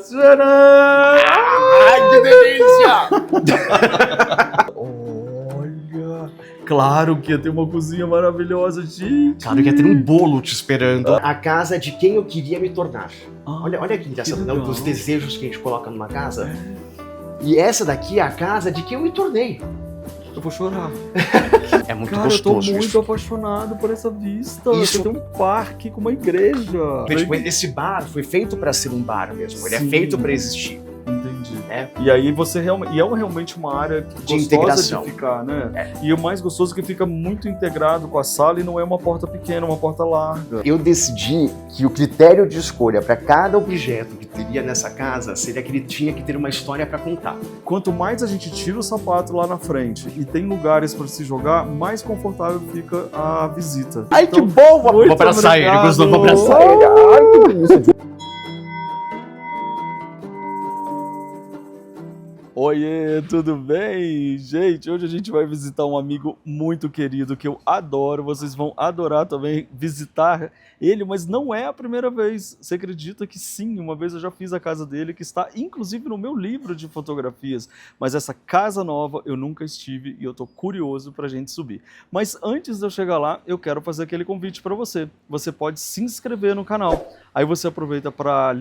Tcharam! Ai, que delícia! Olha, claro que ia ter uma cozinha maravilhosa, gente. Claro que ia ter um bolo te esperando. A casa de quem eu queria me tornar. Ah, Olha que engraçado, né? legal. Dos desejos que a gente coloca numa casa. E essa daqui é a casa de quem eu me tornei. Eu vou chorar. É muito Cara, eu tô gostoso muito isso. apaixonado por essa vista. Isso. Tem um parque com uma igreja. Tipo, esse bar foi feito pra ser um bar mesmo. Ele é Sim. feito pra existir. Entendi. É. E aí você realmente. E é realmente uma área De gostosa integração. de ficar, né? É. E o mais gostoso é que fica muito integrado com a sala e não é uma porta pequena, é uma porta larga. Eu decidi que o critério de escolha para cada objeto que teria nessa casa seria que ele tinha que ter uma história para contar. Quanto mais a gente tira o sapato lá na frente e tem lugares para se jogar, mais confortável fica a visita. Ai, Então, que bom! Vou muito abraçar ele, obrigado. gostou? Vou abraçar ele. Ai, que delícia. Oiê, tudo bem? Gente, hoje a gente vai visitar um amigo muito querido que eu adoro. Vocês vão adorar também visitar ele, mas não é a primeira vez. Você acredita que sim? Uma vez eu já fiz a casa dele, que está inclusive no meu livro de fotografias. Mas essa casa nova eu nunca estive e eu tô curioso pra gente subir. Mas antes de eu chegar lá, eu quero fazer aquele convite para você. Você pode se inscrever no canal. Aí você aproveita para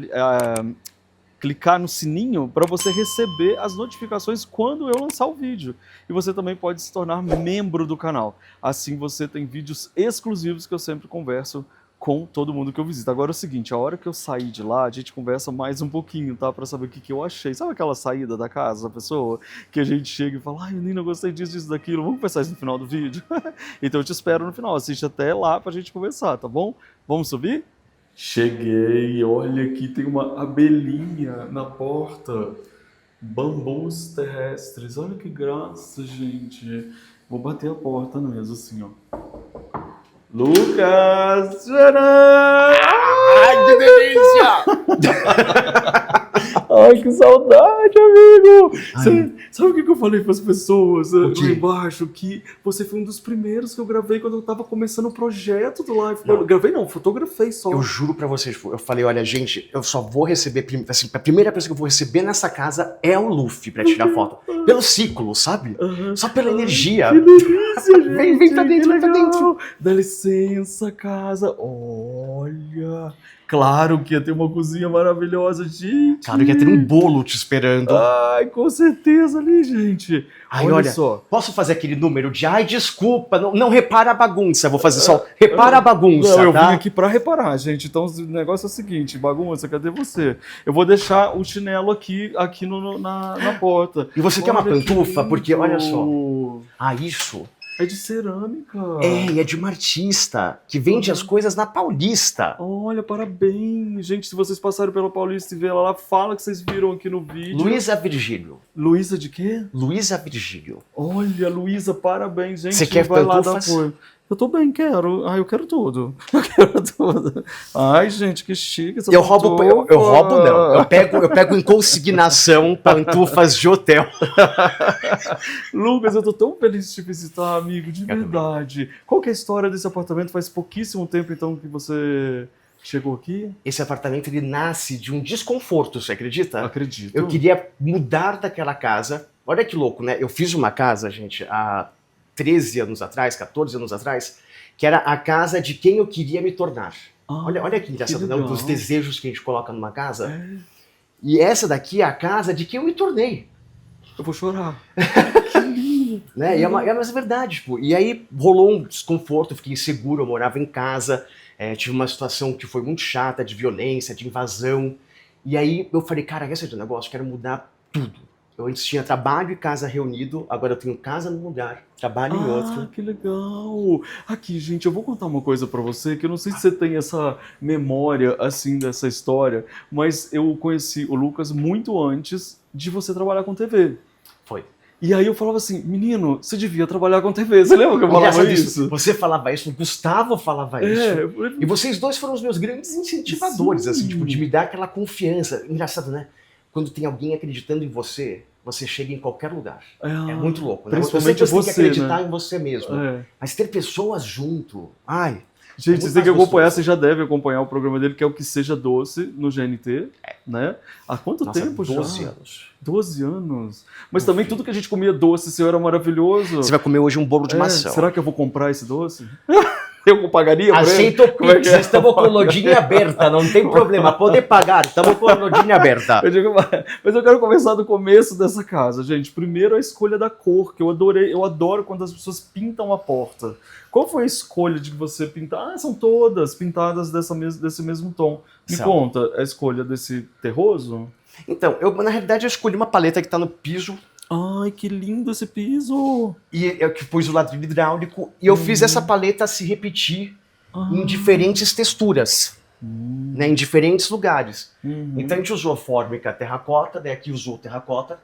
clicar no sininho para você receber as notificações quando eu lançar o vídeo. E você também pode se tornar membro do canal. Assim você tem vídeos exclusivos que eu sempre converso com todo mundo que eu visito. Agora é o seguinte, a hora que eu sair de lá, a gente conversa mais um pouquinho, tá? Para saber o que eu achei. Sabe aquela saída da casa da pessoa? Que a gente chega e fala, ai, menina, eu gostei disso, disso, daquilo. Vamos conversar isso no final do vídeo? Então eu te espero no final. Assiste até lá pra gente conversar, tá bom? Vamos subir? Cheguei, olha aqui, tem uma abelhinha na porta. Bambus terrestres, olha que graça, gente. Vou bater a porta mesmo, assim, ó. Lucas! Tcharam! Ai, que delícia! Ai, que saudade, amigo! Ai. Sabe o que eu falei para as pessoas O lá quê? embaixo? Que você foi um dos primeiros que eu gravei quando eu tava começando o projeto do Live. Não. Gravei não, fotografei só. Eu juro pra vocês, eu falei, olha, gente, eu só vou receber, assim, a primeira pessoa que eu vou receber nessa casa é o Luffy pra tirar foto. Pelo ciclo, sabe? Aham. Só pela energia. Que delícia, gente! Vem pra dentro, que vem pra legal. dentro. Dá licença, casa. Olha, claro que ia ter uma cozinha maravilhosa, gente. Claro que ia ter um bolo te esperando. Ai, com certeza ali, gente. Ai, olha, só. posso fazer aquele número de, ai, desculpa, não repara a bagunça. Vou fazer só, repara a bagunça, Não, eu tá? vim aqui pra reparar, gente. Então o negócio é o seguinte, bagunça, cadê você? Eu vou deixar o chinelo aqui na porta. E você quer uma Olha que pantufa? lindo. Porque, olha só. Ah, isso É de cerâmica. é de uma artista que vende as coisas na Paulista. Olha, parabéns. Gente, se vocês passaram pela Paulista e viram lá, fala que vocês viram aqui no vídeo. Luísa Virgílio. Luísa de quê? Luísa Virgílio. Olha, Luísa, parabéns, gente. Você quer Vai lá dar pantufas? apoio. Eu tô bem, quero. Ai, eu quero tudo. Eu quero tudo. Ai, gente, que chique essa Eu roubo não. Eu pego em consignação pantufas de hotel. Lucas, eu tô tão feliz de te visitar, amigo, de Eu também. verdade. Qual que é a história desse apartamento? Faz pouquíssimo tempo, então, que você chegou aqui? Esse apartamento, ele nasce de um desconforto, você acredita? Acredito. Eu queria mudar daquela casa. Olha que louco, né? Eu fiz uma casa, gente, há 13 anos atrás, 14 anos atrás, que era a casa de quem eu queria me tornar. Ah, Olha que engraçado, né? legal. Dos desejos que a gente coloca numa casa. É, E essa daqui é a casa de quem eu me tornei. eu vou chorar. Que lindo. Né? Mas é verdade, tipo, e aí rolou um desconforto, eu fiquei inseguro, eu morava em casa, tive uma situação que foi muito chata, de violência, de invasão, e aí eu falei, cara, esse é o negócio, eu quero mudar tudo. Eu antes tinha trabalho e casa reunido, agora eu tenho casa num lugar, trabalho em outro. Que legal! Aqui, gente, eu vou contar uma coisa pra você, que eu não sei se você tem essa memória, assim, dessa história, mas eu conheci o Lucas muito antes de você trabalhar com TV. Foi. E aí eu falava assim, menino, você devia trabalhar com TV. Você lembra que eu falava Engraçado isso? Você falava isso, o Gustavo falava isso. eu falei, E vocês dois foram os meus grandes incentivadores, Sim. assim, tipo, de me dar aquela confiança. Engraçado, né? Quando tem alguém acreditando em você, você chega em qualquer lugar. É muito louco, né? Principalmente eu sei que você tem que você, acreditar né? em você mesmo. É. Mas ter pessoas junto, ai, Gente, muito você tem que mais acompanhar, gostoso. você já deve acompanhar o programa dele, que é o Que Seja Doce, no GNT, né? Há quanto Nossa, tempo 12 já? anos. 12 anos. Mas Meu também filho. tudo que a gente comia doce, seu, era maravilhoso. Você vai comer hoje um bolo de maçã. Será que eu vou comprar esse doce? Eu pagaria pra ele? Aceito Como é que pizza, é? estamos com lojinha aberta, não tem problema, pode pagar, estamos com lojinha aberta. Eu digo, mas eu quero começar do começo dessa casa, gente. Primeiro a escolha da cor, que eu adorei. Eu adoro quando as pessoas pintam a porta. Qual foi a escolha de você pintar? Ah, são todas pintadas desse mesmo tom. Me São. conta, a escolha desse terroso? Então, na realidade eu escolhi uma paleta que está no piso Ai, que lindo esse piso! e eu que pus o ladrilho hidráulico e eu fiz essa paleta se repetir em diferentes texturas, né, em diferentes lugares. Então a gente usou fórmica terracota, daí aqui usou terracota.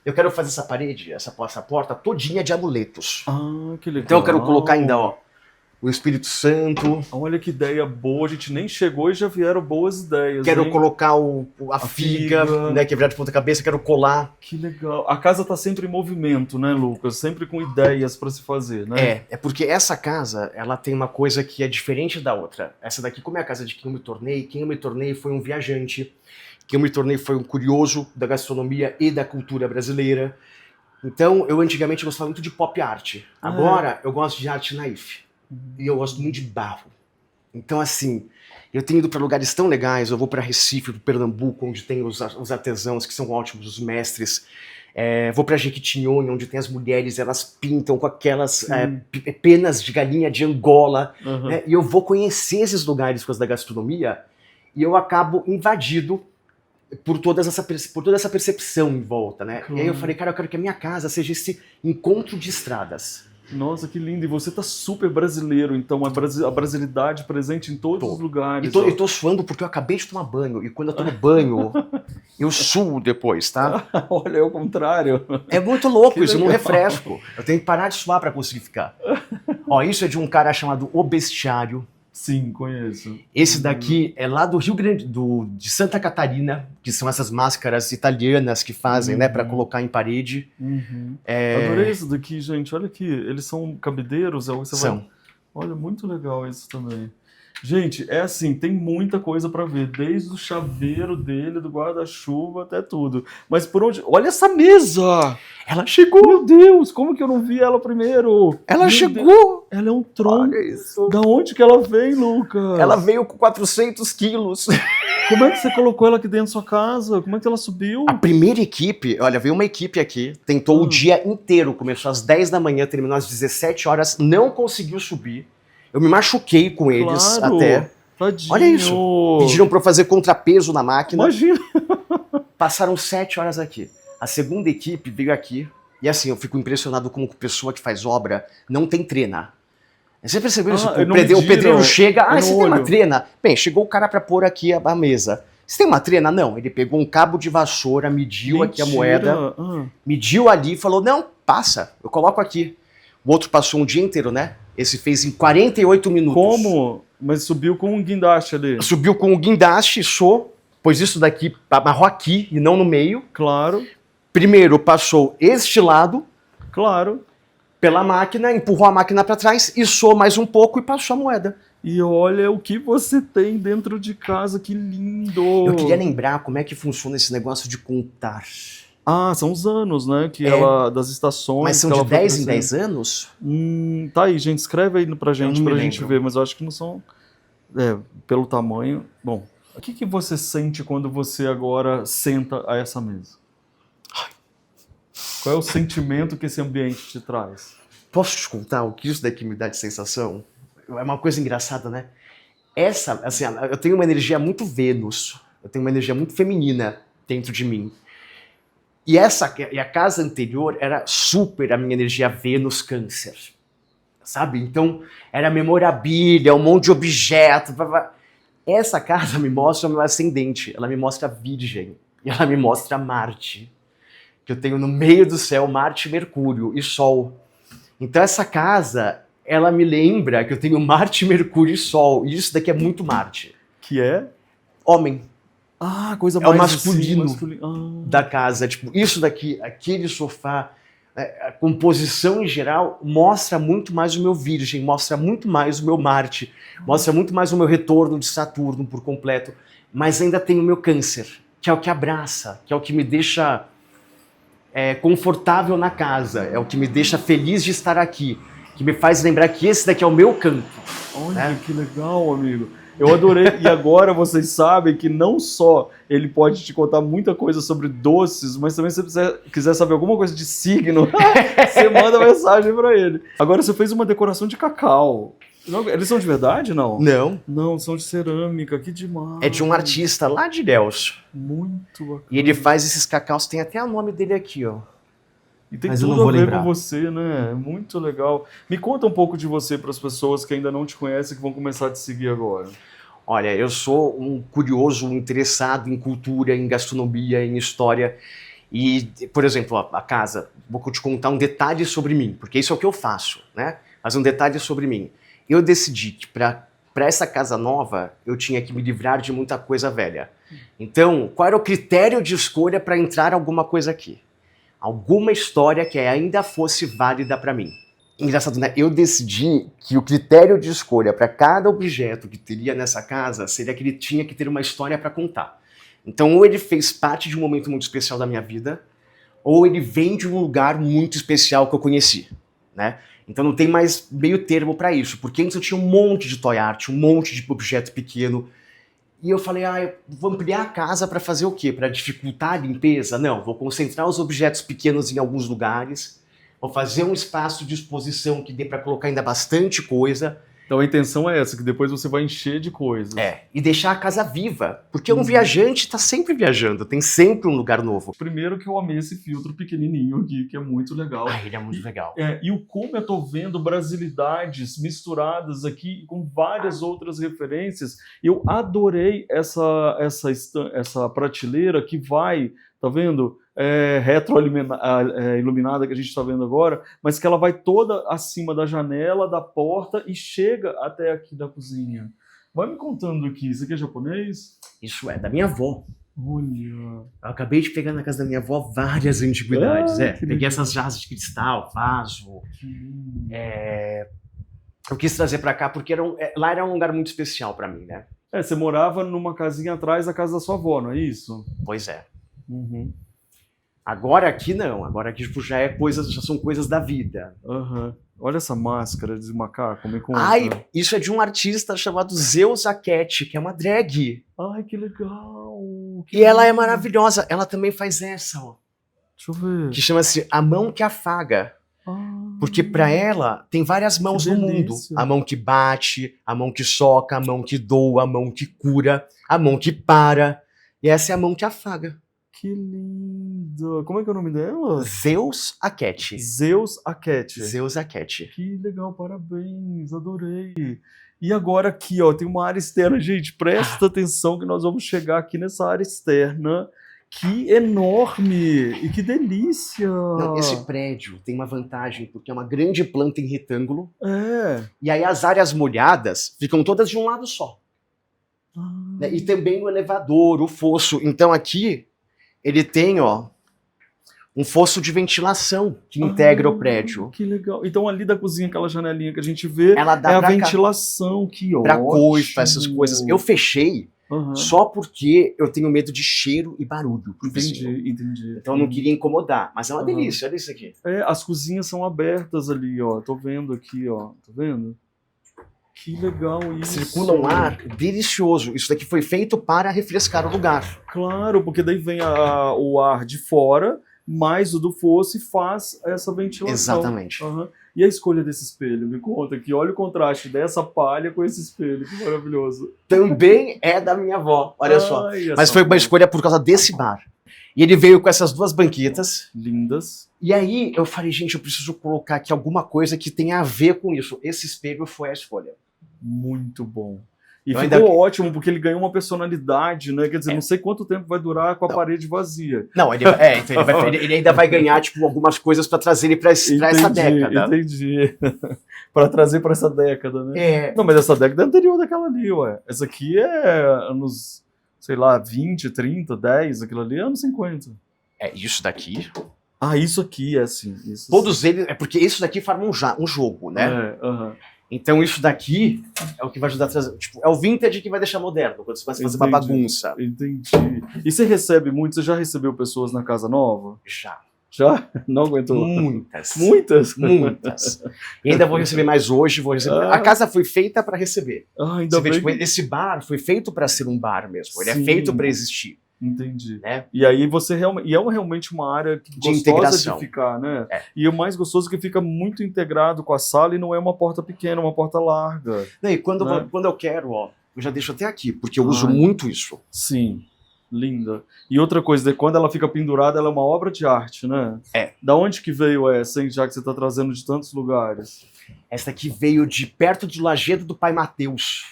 Eu quero fazer essa parede, essa porta todinha de amuletos. Ah, que legal. Então eu quero colocar ainda, ó, o Espírito Santo. Olha que ideia boa, a gente nem chegou e já vieram boas ideias. Quero hein? colocar a figa, figa. né, que é virada de ponta cabeça, quero colar. Que legal. A casa tá sempre em movimento, né, Lucas? Sempre com ideias para se fazer, né? É porque essa casa, ela tem uma coisa que é diferente da outra. Essa daqui, como é a casa de quem eu me tornei foi um viajante, quem eu me tornei foi um curioso da gastronomia e da cultura brasileira. Então, eu antigamente gostava muito de pop art. Agora, eu gosto de arte naif. E eu gosto muito de barro. Então, assim, eu tenho ido para lugares tão legais. Eu vou para Recife, para Pernambuco, onde tem os artesãos que são ótimos, os mestres. Vou para Jequitinhonha, onde tem as mulheres, elas pintam com aquelas penas de galinha de Angola. Uhum. Né? E eu vou conhecer esses lugares com as da gastronomia e eu acabo invadido por toda essa percepção em volta, né? E aí eu falei, cara, eu quero que a minha casa seja esse encontro de estradas. Nossa, que lindo. E você tá super brasileiro, então a brasilidade presente em todos os lugares. E tô suando porque eu acabei de tomar banho. E quando eu tomo banho, eu suo depois, tá? Olha, é o contrário. É muito louco Que isso, eu não legal. refresco. Eu tenho que parar de suar pra conseguir ficar. Ó, isso é de um cara chamado O Bestiário. Sim, conheço. Esse daqui é lá do Rio Grande, de Santa Catarina, que são essas máscaras italianas que fazem, né, pra colocar em parede. Adorei isso daqui, gente. Olha aqui, eles são cabideiros? São. Olha, muito legal isso também. Gente, é assim, tem muita coisa pra ver, desde o chaveiro dele, do guarda-chuva até tudo. Mas por onde... Olha essa mesa! Ela chegou! Meu Deus, como que eu não vi ela primeiro? Ela Meu chegou! Deus, ela é um tronco. Olha isso! Da onde que ela vem, Lucas? Ela veio com 400 quilos. Como é que você colocou ela aqui dentro da sua casa? Como é que ela subiu? A primeira equipe, olha, veio uma equipe aqui, tentou o dia inteiro, começou às 10 da manhã, terminou às 17 horas, não conseguiu subir. Eu me machuquei com eles Claro. até. Tadinho. Olha isso. Pediram pra eu fazer contrapeso na máquina. Imagina. Passaram 7 horas aqui. A segunda equipe veio aqui. E assim, eu fico impressionado como pessoa que faz obra não tem trena. Você percebeu isso? não O pedreiro mediram. chega, Eu você não tem uma olho. trena? Bem, chegou o cara pra pôr aqui a mesa. Você tem uma trena? Não. Ele pegou um cabo de vassoura, mediu aqui a Mentira. moeda, Ah. mediu ali e falou, não, passa, eu coloco aqui. O outro passou um dia inteiro, né? Esse fez em 48 minutos. Como? Mas subiu com um guindaste ali. Subiu com o guindaste, pôs isso daqui, amarrou aqui e não no meio. Claro, Primeiro passou este lado claro. pela máquina, empurrou a máquina para trás, içou mais um pouco e passou a moeda. E olha o que você tem dentro de casa, que lindo. Eu queria lembrar como é que funciona esse negócio de contar. Ah, são os anos, né? Que É. ela, das estações. Mas são que de ela foi 10 em crescendo. 10 anos? Tá aí, gente. Escreve aí pra gente, não me pra gente lembro. ver. Mas eu acho que não são. Pelo tamanho. Bom, o que você sente quando você agora senta a essa mesa? Qual é o sentimento que esse ambiente te traz? Posso te contar o que isso daqui me dá de sensação? É uma coisa engraçada, né? Assim, eu tenho uma energia muito Vênus, eu tenho uma energia muito feminina dentro de mim. E a casa anterior era super a minha energia Vênus Câncer, sabe? Então, era memorabilia, um monte de objeto. Essa casa me mostra o meu ascendente, ela me mostra a Virgem, e ela me mostra Marte, que eu tenho no meio do céu Marte, Mercúrio e Sol. Então essa casa, ela me lembra que eu tenho Marte, Mercúrio e Sol, e isso daqui é muito Marte. Que é? Homem Ah, coisa É o mais masculino. Assim, da casa, tipo, isso daqui, aquele sofá, A composição em geral mostra muito mais o meu Virgem, mostra muito mais o meu Marte, mostra muito mais o meu retorno de Saturno por completo, mas ainda tem o meu Câncer, que é o que abraça, que é o que me deixa confortável na casa, é o que me deixa feliz de estar aqui, que me faz lembrar que esse daqui é o meu campo. Olha, que legal, amigo. Eu adorei. E agora vocês sabem que não só ele pode te contar muita coisa sobre doces, mas também se você quiser saber alguma coisa de signo, você manda mensagem pra ele. Agora você fez uma decoração de cacau. Não, eles são de verdade, não? Não, Não, são de cerâmica. Que demais. é de um artista lá de Ilhéus. Muito bacana. E ele faz esses cacaus, tem até o nome dele aqui, ó. E tem Mas eu tudo não a vou ver lembrar. com você, né? Muito legal. Me conta um pouco de você para as pessoas que ainda não te conhecem, que vão começar a te seguir agora. Olha, eu sou um curioso, um interessado em cultura, em gastronomia, em história. E, por exemplo, a casa, vou te contar um detalhe sobre mim, porque isso é o que eu faço, né? Mas um detalhe sobre mim. Eu decidi que para essa casa nova, eu tinha que me livrar de muita coisa velha. Então, qual era o critério de escolha para entrar alguma coisa aqui? Alguma história que ainda fosse válida para mim. Engraçado, né? Eu decidi que o critério de escolha para cada objeto que teria nessa casa seria que ele tinha que ter uma história para contar. Então, ou ele fez parte de um momento muito especial da minha vida, ou ele vem de um lugar muito especial que eu conheci, né? Então não tem mais meio termo para isso, porque antes eu tinha um monte de toy art, um monte de objeto pequeno, e eu falei, eu vou ampliar a casa para fazer o quê? Para dificultar a limpeza? Não, vou concentrar os objetos pequenos em alguns lugares, vou fazer um espaço de exposição que dê para colocar ainda bastante coisa. Então a intenção é essa, que depois você vai encher de coisas. E deixar a casa viva, porque um viajante está sempre viajando, tem sempre um lugar novo. Primeiro que eu amei esse filtro pequenininho aqui, que é muito legal. Ele é muito legal. E o como eu tô vendo brasilidades misturadas aqui com várias outras referências. Eu adorei essa prateleira que vai, tá vendo? Retroiluminada que a gente está vendo agora, mas que ela vai toda acima da janela, da porta e chega até aqui da cozinha. Vai me contando aqui, isso aqui é japonês? Isso é da minha avó. Olha. Eu acabei de pegar na casa da minha avó várias antiguidades. Peguei legal. essas jarras de cristal, vaso. Que lindo. Eu quis trazer pra cá porque lá era um lugar muito especial pra mim, né? Você morava numa casinha atrás da casa da sua avó, não é isso? Pois é. Uhum. Agora aqui não. Agora aqui tipo, já são coisas da vida. Uhum. Olha essa máscara de macaco, me conta. Isso é de um artista chamado Zeus Aket, que é uma drag. Ai, que legal. E ela é maravilhosa. Ela também faz essa, ó. Deixa eu ver. Que chama-se A Mão que Afaga. Porque pra ela tem várias mãos no mundo. A mão que bate, a mão que soca, a mão que doa, a mão que cura, a mão que para. E essa é a mão que afaga. Que lindo. Como é que é o nome dela? Zeus Aket. Zeus Aket. Zeus Aket. Que legal, parabéns, adorei. E agora aqui, ó, tem uma área externa. Gente, presta atenção que nós vamos chegar aqui nessa área externa. Que enorme! E que delícia! Não, esse prédio tem uma vantagem, porque é uma grande planta em retângulo. E aí as áreas molhadas ficam todas de um lado só. E também o elevador, o fosso. Então aqui ele tem, ó, um fosso de ventilação que integra o prédio. Que legal. Então ali da cozinha, aquela janelinha que a gente vê, ela dá a ventilação. Que ótimo. Pra coisa, pra essas coisas. Eu fechei só porque eu tenho medo de cheiro e barulho. Entendi. Então eu não queria incomodar. Mas é uma delícia, olha isso aqui. As cozinhas são abertas ali, ó. Tô vendo aqui, ó. Tá vendo? Que legal isso. Circula um ar delicioso. Isso daqui foi feito para refrescar o lugar. Claro, porque daí vem o ar de fora, mais o do fosso e faz essa ventilação. Exatamente. E a escolha desse espelho? Me conta aqui. Olha o contraste dessa palha com esse espelho. Que maravilhoso. Também é da minha avó. Olha só. Mas foi uma escolha por causa desse bar. E ele veio com essas duas banquetas. Lindas. E aí eu falei, gente, eu preciso colocar aqui alguma coisa que tenha a ver com isso. Esse espelho foi a escolha. Muito bom. E ficou ótimo, porque ele ganhou uma personalidade, né? Quer dizer, não sei quanto tempo vai durar com a parede vazia. Não, ele ainda vai ganhar, tipo, algumas coisas para trazer ele para essa década. Entendi. Para trazer para essa década, né? Não, mas essa década é anterior daquela ali, ué. Essa aqui é anos, sei lá, 20, 30, 10, aquilo ali é anos 50. Isso daqui Ah, isso aqui é assim. Isso Todos eles, é porque isso daqui forma um jogo, né? É, aham. Então isso daqui é o que vai ajudar a trazer, tipo, é o vintage que vai deixar moderno, quando você começa a fazer uma bagunça. Entendi. E você recebe muito? Você já recebeu pessoas na casa nova? Já. Já? Não aguentou? Muitas. Muitas? Muitas. E ainda vou receber mais hoje, vou receber. Ah. A casa foi feita para receber. Ah, ainda Você vê, bem. tipo, esse bar foi feito para ser um bar mesmo. Ele Sim. é feito para existir, Entendi. né? E aí você realmente. E é realmente uma área gostosa integração. de ficar, né? É. E o mais gostoso é que fica muito integrado com a sala e não é uma porta pequena, é uma porta larga. Não, e quando, Né? quando eu quero, ó, eu já deixo até aqui, porque eu uso Ai. muito isso. Sim. Linda. E outra coisa, quando ela fica pendurada, ela é uma obra de arte, né? É. Da onde que veio essa, hein, já que você está trazendo de tantos lugares? Essa aqui veio de perto de Lajedo do Pai Mateus.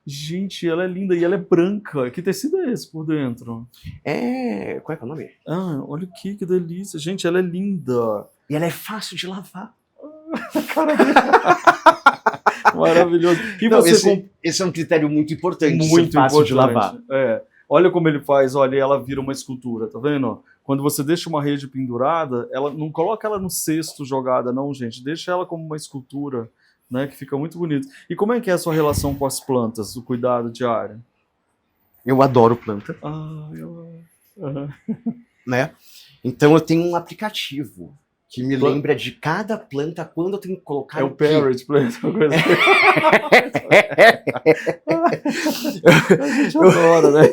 Gente, ela é linda e ela é branca. Que tecido é esse por dentro? Qual é que é o nome? Ah, olha aqui, que delícia. Gente, ela é linda. E ela é fácil de lavar. Maravilhoso. E Não, você esse é um critério muito importante, muito ser fácil importante. de lavar. É. Olha como ele faz, olha, ela vira uma escultura, tá vendo? Quando você deixa uma rede pendurada, ela não coloca ela no cesto jogada, não, gente. Deixa ela como uma escultura, né? Que fica muito bonito. E como é que é a sua relação com as plantas, o cuidado diário? Eu adoro planta, Ah, eu... Aham. né? Então eu tenho um aplicativo que me Plan- lembra de cada planta quando eu tenho que colocar É o quê. Parrot Plant, uma coisa assim. A gente adora, né?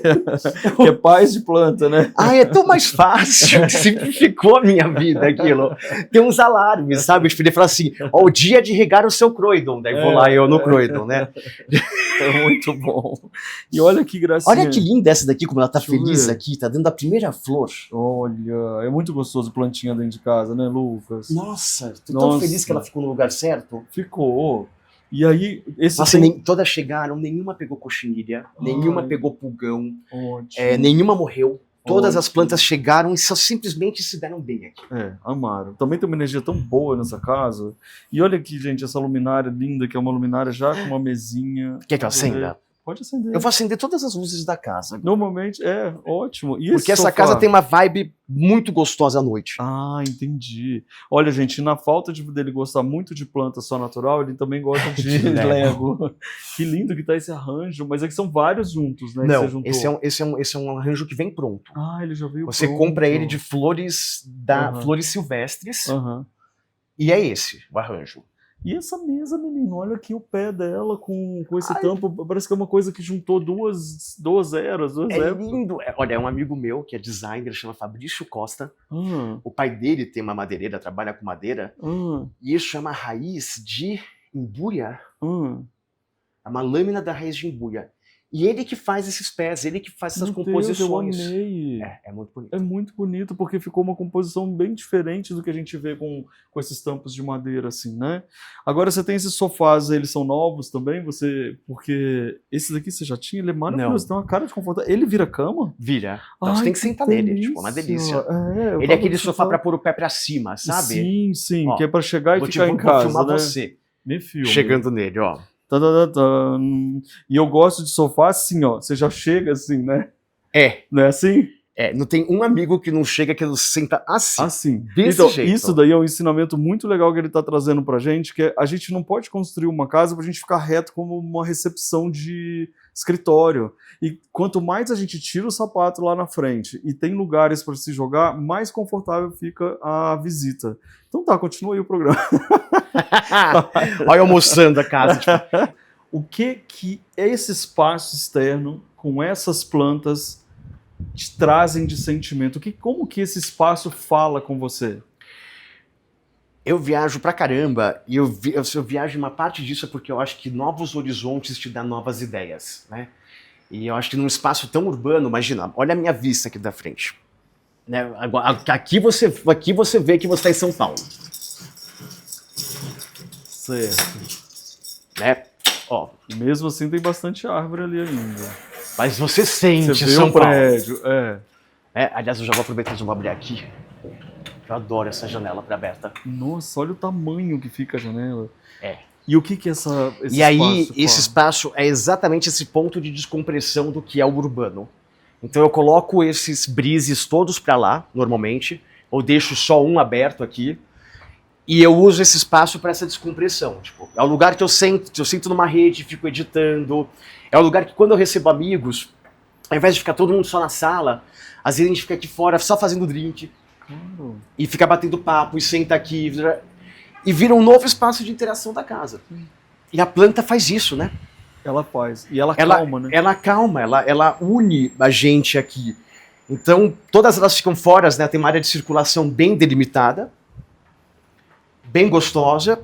Que é paz de planta, né? Ah, é tão mais fácil, simplificou a minha vida aquilo. Tem uns alarmes, sabe? Ele fala assim, ó, o dia de regar o seu Croydon, daí vou lá eu no Croydon, né? É muito bom. E olha que gracinha. Olha que linda essa daqui, como ela tá Deixa eu feliz ver. aqui, tá dando a primeira flor. Olha, é muito gostoso plantinha dentro de casa, né, Lucas? Nossa, tô tão Nossa. feliz que ela ficou no lugar certo. Ficou. E aí, esse Nossa, tem... todas chegaram, nenhuma pegou cochinilha, nenhuma Ai. pegou pulgão, Ótimo. nenhuma morreu. Todas as Ótimo. plantas chegaram e só simplesmente se deram bem aqui. É, amaram. Também tem uma energia tão boa nessa casa. E olha aqui, gente, essa luminária linda, que é uma luminária já com uma mesinha. Quer que eu acenda? Pode acender. Eu vou acender todas as luzes da casa. Normalmente, é, ótimo. E esse Porque essa sofá? casa tem uma vibe muito gostosa à noite. Ah, entendi. Olha, gente, na falta dele gostar muito de planta só natural, ele também gosta de De Lego. Lego. Que lindo que tá esse arranjo, mas é que são vários juntos, né? que você Não, juntou. esse é um arranjo que vem pronto. Ah, ele já veio Você pronto. compra ele de flores Aham. flores silvestres Aham. e é esse o arranjo. E essa mesa, menino, olha aqui o pé dela com esse tampo, parece que é uma coisa que juntou duas eras, duas É épocas. lindo. Olha, é um amigo meu que é designer, chama Fabrício Costa. Ah, O pai dele tem uma madeireira, trabalha com madeira, ah, e isso chama raiz de imbuia. ah. É uma lâmina da raiz de imbuia. E ele que faz esses pés, ele que faz essas Meu Deus, eu composições. amei. É muito bonito. É muito bonito porque ficou uma composição bem diferente do que a gente vê com esses tampos de madeira, assim, né? Agora você tem esses sofás, eles são novos também, porque esse daqui você já tinha, ele é maravilhoso, tem uma cara de conforto. Ele vira cama? Vira. Então, você Ai, tem que sentar nele, tipo, uma delícia. É, Ele é aquele sofá pra pôr o pé pra cima, sabe? Sim, sim, Ó, que é pra chegar e vou ficar em vou casa, filmar né? você Me filma. chegando nele, ó. Tadadadã. E eu gosto de sofá assim, ó, você já chega assim, né? Não é assim? Não tem um amigo que não chega que ele senta assim. Assim. Desse Então, jeito. isso daí é um ensinamento muito legal que ele está trazendo pra gente, que é, a gente não pode construir uma casa pra gente ficar reto como uma recepção de escritório. E quanto mais a gente tira o sapato lá na frente e tem lugares para se jogar, mais confortável fica a visita. Então tá, continua aí o programa. Olha eu mostrando a casa. Tipo, O que esse espaço externo com essas plantas te trazem de sentimento? Como que esse espaço fala com você? eu viajo pra caramba e eu viajo, uma parte disso é porque eu acho que novos horizontes te dão novas ideias, né? E eu acho que num espaço tão urbano, imagina, olha a minha vista aqui da frente. Né? Aqui você vê que você está em São Paulo. Certo. Né? Ó, E mesmo assim tem bastante árvore ali ainda. mas você sente Você vê São o Paulo. prédio, Aliás, eu já vou aproveitar e vou abrir aqui. Eu adoro essa janela aberta. Nossa, olha o tamanho que fica a janela. É. E o que esse E aí, espaço esse fala? espaço é exatamente esse ponto de descompressão do que é o urbano. Então eu coloco esses brises todos pra lá, normalmente, ou deixo só um aberto aqui. E eu uso esse espaço para essa descompressão. Tipo, é o lugar que eu sinto numa rede, fico editando. É o lugar que quando eu recebo amigos, ao invés de ficar todo mundo só na sala, às vezes a gente fica aqui fora só fazendo drink. Claro. E fica batendo papo, e senta aqui. E vira um novo espaço de interação da casa. E a planta faz isso, né? Ela faz. E ela calma, né? Ela calma, ela une a gente aqui. Então, todas elas ficam fora, né? Tem uma área de circulação bem delimitada, bem gostosa.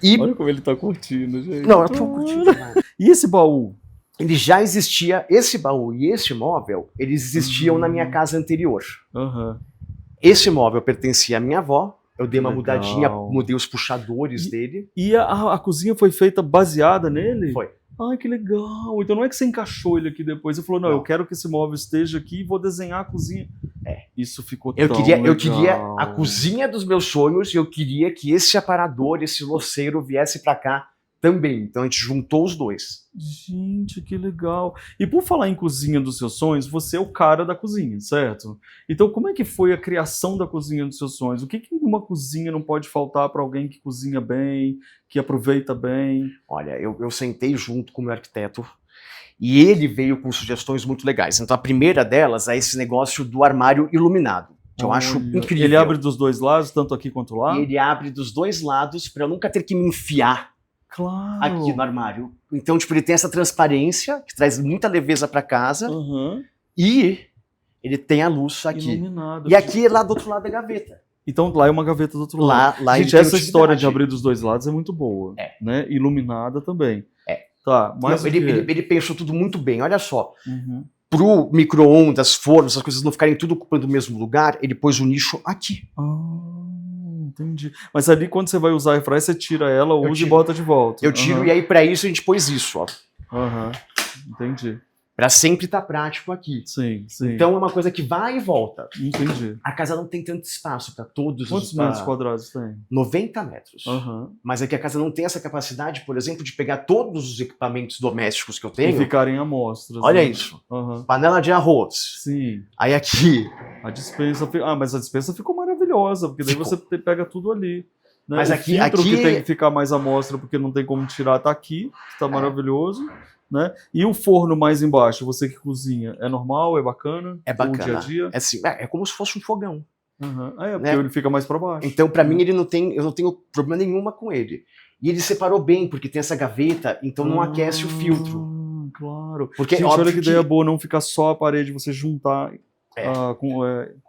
E... Olha como ele tá curtindo, gente. Não, eu tô curtindo. E esse baú? Ele já existia, esse baú e esse móvel, eles existiam na minha casa anterior. Aham. Esse móvel pertencia à minha avó. Eu dei uma Legal. mudadinha, mudei os puxadores dele. E a cozinha foi feita baseada nele? Foi. Ai, que legal. Então não é que você encaixou ele aqui depois. Você falou, não, eu quero que esse móvel esteja aqui e vou desenhar a cozinha. Isso ficou Eu tão queria legal. a cozinha dos meus sonhos e eu queria que esse aparador, esse louceiro viesse pra cá também. Então a gente juntou os dois. Gente, que legal. E por falar em cozinha dos seus sonhos, você é o cara da cozinha, certo? Então como é que foi a criação da cozinha dos seus sonhos? O que uma cozinha não pode faltar para alguém que cozinha bem, que aproveita bem? Olha, eu sentei junto com o meu arquiteto e ele veio com sugestões muito legais. Então a primeira delas é esse negócio do armário iluminado, que eu acho incrível. Ele abre dos dois lados, tanto aqui quanto lá? E ele abre dos dois lados para eu nunca ter que me enfiar Claro. aqui no armário. Então, tipo, ele tem essa transparência que traz muita leveza para casa e ele tem a luz aqui. Iluminado. E aqui lá do outro lado é gaveta. Então lá é uma gaveta do outro lado. Lá Gente, ele tem essa história utilidade. de abrir dos dois lados é muito boa. Né? Iluminada também. Tá, mas Não, ele pensou tudo muito bem. Olha só. Uhum. Pro micro-ondas, forno, essas coisas não ficarem tudo ocupando o mesmo lugar, ele pôs o nicho aqui. Entendi. Mas ali quando você vai usar a airfryer, você tira ela, usa e bota de volta. Eu tiro e aí pra isso a gente pôs isso, ó. Entendi. Pra sempre estar prático aqui. Sim, sim. Então é uma coisa que vai e volta. Entendi. A casa não tem tanto espaço para todos Quantos metros quadrados tem? 90 metros. Mas é que a casa não tem essa capacidade, por exemplo, de pegar todos os equipamentos domésticos que eu tenho. E ficarem amostras. Olha né? isso. Panela de arroz. Sim. Aí aqui. A dispensa. Mas a dispensa ficou maravilhosa, porque daí você pega tudo ali. Né? Mas o aqui filtro que tem que ficar mais amostra, porque não tem como tirar, tá aqui, que tá maravilhoso. Né? E o forno mais embaixo, você que cozinha, é normal, é bacana? É bacana. O dia a dia? É, assim, é como se fosse um fogão. Porque ele fica mais para baixo. Então, para mim, eu não tenho problema nenhuma com ele. E ele separou bem, porque tem essa gaveta, então não aquece o filtro. Claro. Porque, gente, olha que ideia boa, não ficar só a parede, você juntar com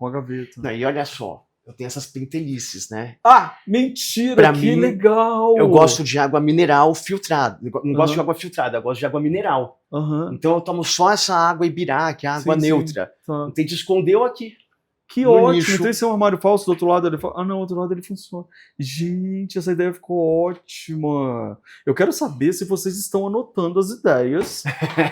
a gaveta. Não, e olha só, eu tenho essas pentelices, né? Mentira, pra que mim, legal! Eu gosto de água mineral filtrada. Não gosto de água filtrada, eu gosto de água mineral. Então eu tomo só essa água Ibirá, que é água neutra. Então a gente escondeu aqui. Que ótimo! Nicho. Então esse é um armário falso, do outro lado ele fala, não, do outro lado ele funciona. Gente, essa ideia ficou ótima! Eu quero saber se vocês estão anotando as ideias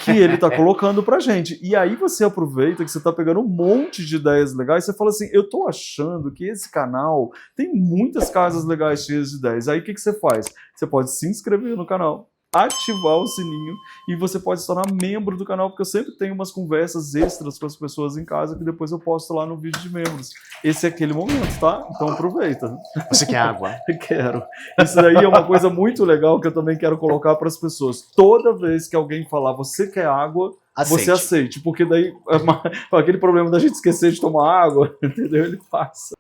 que ele está colocando pra gente. E aí você aproveita que você está pegando um monte de ideias legais, você fala assim, eu tô achando que esse canal tem muitas casas legais cheias de ideias. Aí o que você faz? Você pode se inscrever no canal, ativar o sininho e você pode se tornar membro do canal, porque eu sempre tenho umas conversas extras com as pessoas em casa que depois eu posto lá no vídeo de membros. Esse é aquele momento, tá? Então aproveita. Você quer água? Eu quero. Isso daí é uma coisa muito legal que eu também quero colocar para as pessoas. Toda vez que alguém falar, você quer água, você aceite, porque daí aquele problema da gente esquecer de tomar água, entendeu? Ele passa.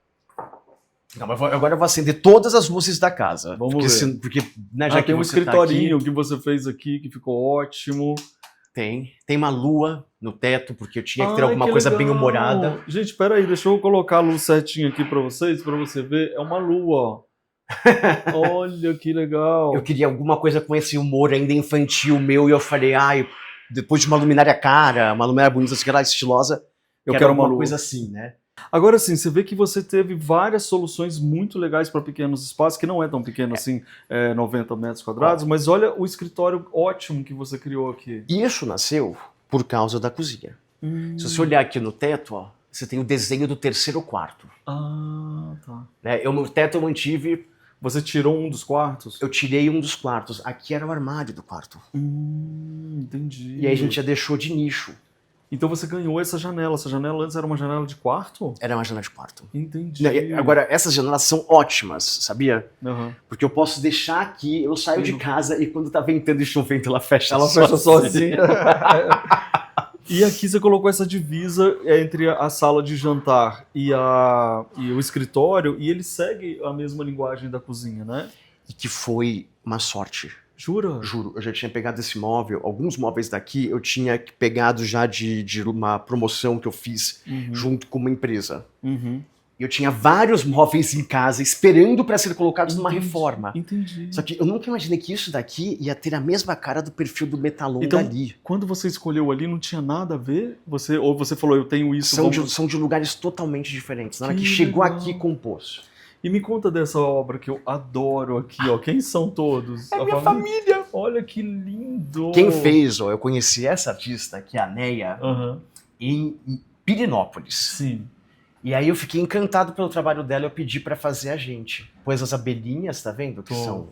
Não, mas agora eu vou acender todas as luzes da casa. Vamos ver. Porque né, já que tem um você escritorinho tá aqui, que você fez aqui, que ficou ótimo. Tem uma lua no teto, porque eu tinha que ter alguma coisa bem humorada. Gente, peraí, deixa eu colocar a luz certinha aqui pra vocês, pra você ver. É uma lua, ó. Olha que legal. Eu queria alguma coisa com esse humor ainda infantil meu, e eu falei, depois de uma luminária cara, uma luminária bonita, assim, estilosa, eu quero uma coisa assim, né? Agora sim, você vê que você teve várias soluções muito legais para pequenos espaços, que não é tão pequeno assim, 90 metros quadrados, mas olha o escritório ótimo que você criou aqui. Isso nasceu por causa da cozinha. Se você olhar aqui no teto, ó, você tem o desenho do terceiro quarto. Tá. No teto eu mantive... Você tirou um dos quartos? Eu tirei um dos quartos. Aqui era o armário do quarto. Entendi. E aí a gente já deixou de nicho. Então você ganhou essa janela. Essa janela antes era uma janela de quarto? Era uma janela de quarto. Entendi. Agora, essas janelas são ótimas, sabia? Aham. Porque eu posso deixar aqui, eu saio de casa e quando tá ventando e chovendo, ela fecha Ela fecha sozinha. E aqui você colocou essa divisa entre a sala de jantar e o escritório, e ele segue a mesma linguagem da cozinha, né? E que foi uma sorte. Jura? Juro, eu já tinha pegado esse móvel, alguns móveis daqui eu tinha pegado já de uma promoção que eu fiz junto com uma empresa. Uhum. E eu tinha vários móveis em casa esperando para ser colocados numa Entendi, reforma. Entendi. Só que eu nunca imaginei que isso daqui ia ter a mesma cara do perfil do Metalon Então, dali. quando você escolheu ali, não tinha nada a ver? Ou você falou, eu tenho isso, São de lugares totalmente diferentes. Na hora que Que chegou legal. aqui, compôs. E me conta dessa obra que eu adoro aqui, ó. Quem são todos? É A minha família! Olha que lindo! Quem fez, ó, eu conheci essa artista, que é a Neia, Aham. em Pirinópolis. Sim. E aí eu fiquei encantado pelo trabalho dela, eu pedi pra fazer a gente. Pôs as abelhinhas, tá vendo? Que Tô. são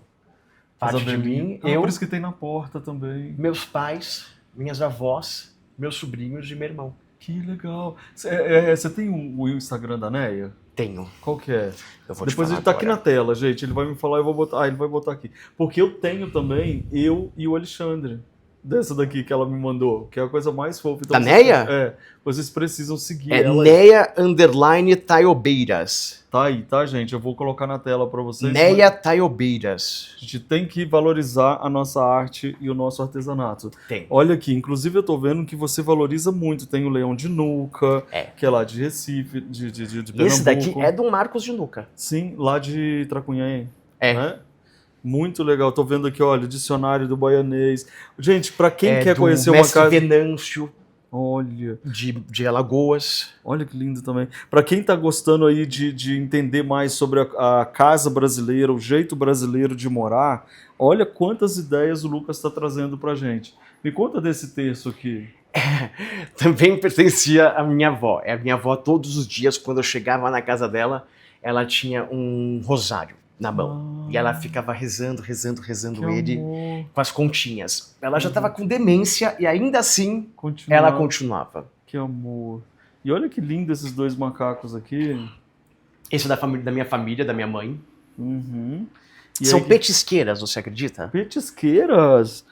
As parte de abelhinhas. mim, Por isso que tem na porta também. meus pais, minhas avós, meus sobrinhos e meu irmão. Que legal. Você tem o Instagram da Neia? Tenho. Qual que é? Eu vou te Depois falar ele tá aqui na agora. tela, gente. Ele vai me falar, eu vou botar. Ah, ele vai botar aqui. Porque eu tenho também, eu e o Alexandre. Dessa daqui que ela me mandou, que é a coisa mais fofa. Então, Da Neia? Vocês precisam seguir É ela. Neia_Taiobeiras. Tá aí, tá, gente? Eu vou colocar na tela pra vocês. Neia Taiobeiras. A gente tem que valorizar a nossa arte e o nosso artesanato. Tem. Olha aqui, inclusive eu tô vendo que você valoriza muito. Tem o Leão de Nuca, que é lá de Recife, de Pernambuco. Esse daqui é do Marcos de Nuca. Sim, lá de Tracunhaém. É. Né? Muito legal. Tô vendo aqui, olha, dicionário do baianês. Gente, pra quem quer do conhecer uma Mestre casa... Venâncio, Olha, de Alagoas. olha que lindo também. Pra quem tá gostando aí de entender mais sobre a casa brasileira, o jeito brasileiro de morar, olha quantas ideias o Lucas tá trazendo pra gente. Me conta desse texto aqui. Também pertencia à minha avó. A minha avó, todos os dias, quando eu chegava na casa dela, ela tinha um rosário na mão. E ela ficava rezando Que ele amor. com as continhas. Ela já estava com demência e ainda assim Continua. ela continuava. Que amor. E olha que lindo esses dois macacos aqui. Esse é da minha família, da minha mãe. Uhum. E São aí, petisqueiras, você acredita? Petisqueiras.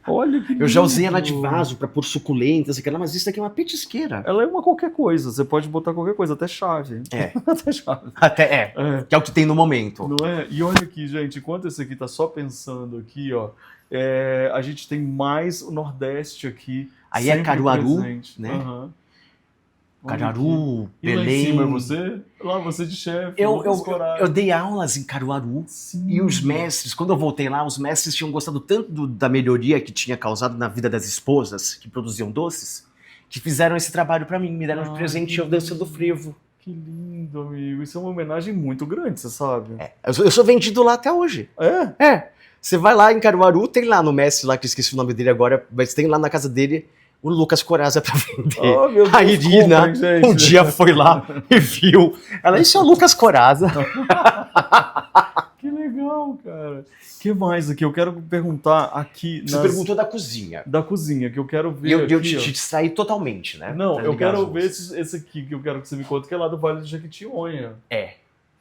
Olha que lindo. Eu já usei ela de vaso para pôr suculentas, mas isso daqui é uma petisqueira. Ela é uma qualquer coisa. Você pode botar qualquer coisa, até chave. É. Até chave. Até que é o que tem no momento. Não é? E olha aqui, gente, enquanto esse aqui tá só pensando aqui, ó, a gente tem mais o Nordeste aqui. Aí é sempre Caruaru, presente. né? Aham. Olha aqui. Caruaru, E lá em Belém. cima é você? Lá você de chefe. Eu dei aulas em Caruaru. Sim. E os mestres, quando eu voltei lá, os mestres tinham gostado tanto da melhoria que tinha causado na vida das esposas que produziam doces, que fizeram esse trabalho pra mim, me deram de presente eu dançando frevo. Que lindo, amigo. Isso é uma homenagem muito grande, você sabe. Eu sou vendido lá até hoje. É? Você vai lá em Caruaru, tem lá no mestre lá, que eu esqueci o nome dele agora, mas tem lá na casa dele o Lucas Coraza pra vender. Oh, meu Deus, A Irina comprem, gente. um dia foi lá e viu. Ela, isso é o Lucas Coraza. Que legal, cara. O que mais aqui? Eu quero perguntar aqui Você perguntou da cozinha. da cozinha, que eu quero ver E eu aqui, te ó. distraí totalmente, né? Não, Pra eu ligar quero as ver luzes. esse aqui que eu quero que você me conte, que é lá do Vale do Jequitinhonha.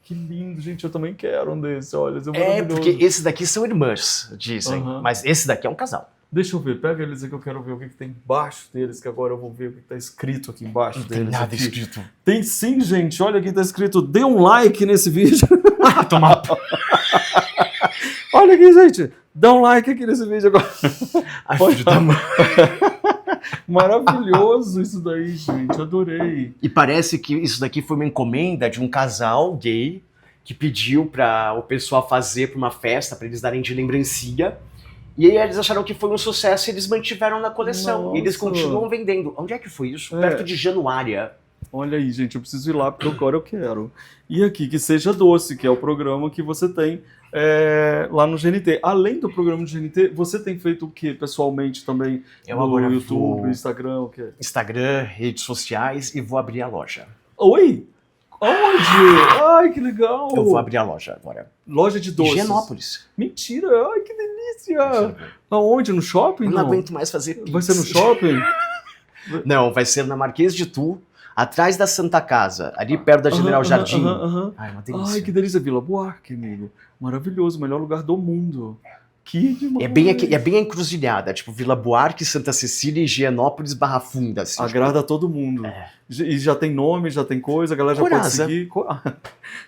Que lindo, gente. Eu também quero um desse, olha. Esse é maravilhoso. Porque esses daqui são irmãs, dizem. Aham. Mas esse daqui é um casal. Deixa eu ver, pega eles aqui, eu quero ver o que tem embaixo deles, que agora eu vou ver o que tá escrito aqui embaixo Não tem deles. nada aqui. escrito. Tem sim, gente. Olha aqui, tá escrito: dê um like nesse vídeo. Tomar. Olha aqui, gente. Dá um like aqui nesse vídeo agora. Ai, Pode filho da mãe. Maravilhoso isso daí, gente. Adorei. E parece que isso daqui foi uma encomenda de um casal gay que pediu para o pessoal fazer para uma festa, para eles darem de lembrancinha. E aí eles acharam que foi um sucesso e eles mantiveram na coleção. Nossa. E eles continuam vendendo. Onde é que foi isso? É. Perto de Januária. Olha aí, gente, eu preciso ir lá porque agora eu quero. E aqui, que seja doce, que é o programa que você tem lá no GNT. Além do programa do GNT, você tem feito o que pessoalmente também? Eu no agora YouTube, vou- Instagram, o quê? Instagram, redes sociais e vou abrir a loja. Oi? Onde? Ai, que legal! Eu vou abrir a loja agora. Loja de doces. Higienópolis. Mentira! Ai, que delícia! Aonde? No shopping? Eu não aguento mais fazer pizza. Vai ser no shopping? Não, vai ser na Marquês de Tu, atrás da Santa Casa, ali perto da General Jardim. Ai, uma delícia. Ai, que delícia, Vila Buarque, amigo. Maravilhoso, o melhor lugar do mundo. Que demais. É bem a encruzilhada, tipo Vila Buarque, Santa Cecília, Higienópolis, Barra Funda. Assim, agrada a todo mundo. E já tem nome, já tem coisa, a galera já pode seguir.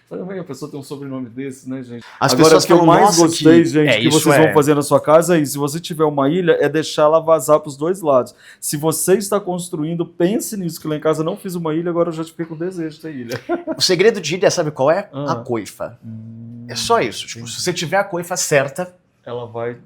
Também a pessoa tem um sobrenome desse, né, gente? As Agora, pessoas o que eu falam, mais "Nossa, gostei, que- gente, é, que isso vocês é." vão fazer na sua casa é isso. Se você tiver uma ilha, é deixar ela vazar para os dois lados. Se você está construindo, pense nisso, que lá em casa eu não fiz uma ilha, agora eu já fiquei com desejo de ter ilha. O segredo de ilha, sabe qual é? Ah. A coifa. É só isso. Tipo, se você tiver a coifa certa, Ela vai...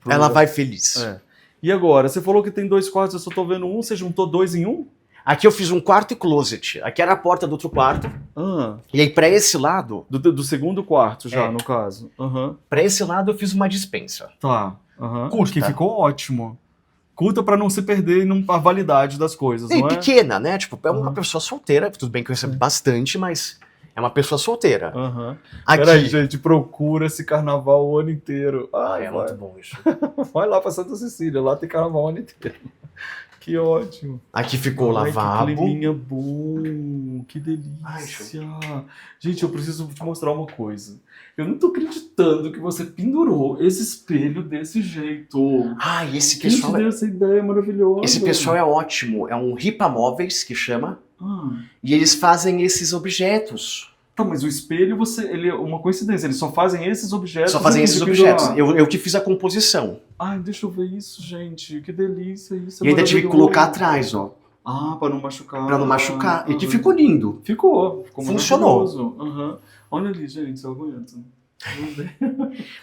pro ela lugar. vai feliz. É. E agora, você falou que tem 2 quartos, eu só tô vendo um, você juntou 2 em um? Aqui eu fiz um quarto e closet. Aqui era a porta do outro quarto. Ah, E aí, pra esse lado, do segundo quarto já, É. no caso. Aham. para esse lado eu fiz uma dispensa. Tá. Aham. Curta. Que ficou ótimo. Curta pra não se perder a validade das coisas, E não é? pequena, né? Tipo, é uma Uhum. pessoa solteira. Tudo bem que eu recebo bastante, mas é uma pessoa solteira. Aham. Aqui. Peraí, gente, procura esse carnaval o ano inteiro. Ai, É vai. muito bom isso. Vai lá pra Santa Cecília, lá tem carnaval o ano inteiro. Que ótimo. Aqui ficou o Ai, lavabo. que climinha bom, que Ai, delícia. Gente, eu preciso te mostrar uma coisa. Eu não tô acreditando que você pendurou esse espelho desse jeito. Ah, e esse Quem te pessoal, deu essa ideia maravilhosa? esse pessoal é ótimo. É um Ripa Móveis que chama. Ah, E eles fazem esses objetos. tá, mas o espelho, ele é uma coincidência. Eles só fazem esses objetos. Só fazem antes esses de objetos. pendurar. Eu que fiz a composição. Ai, deixa eu ver isso, gente. Que delícia isso. E ainda tive que colocar atrás, ó. Ah, pra não machucar. Pra não machucar. E que Aham. ficou lindo. Ficou Funcionou. maravilhoso. Aham. Olha ali, gente, eu aguento. Vamos ver.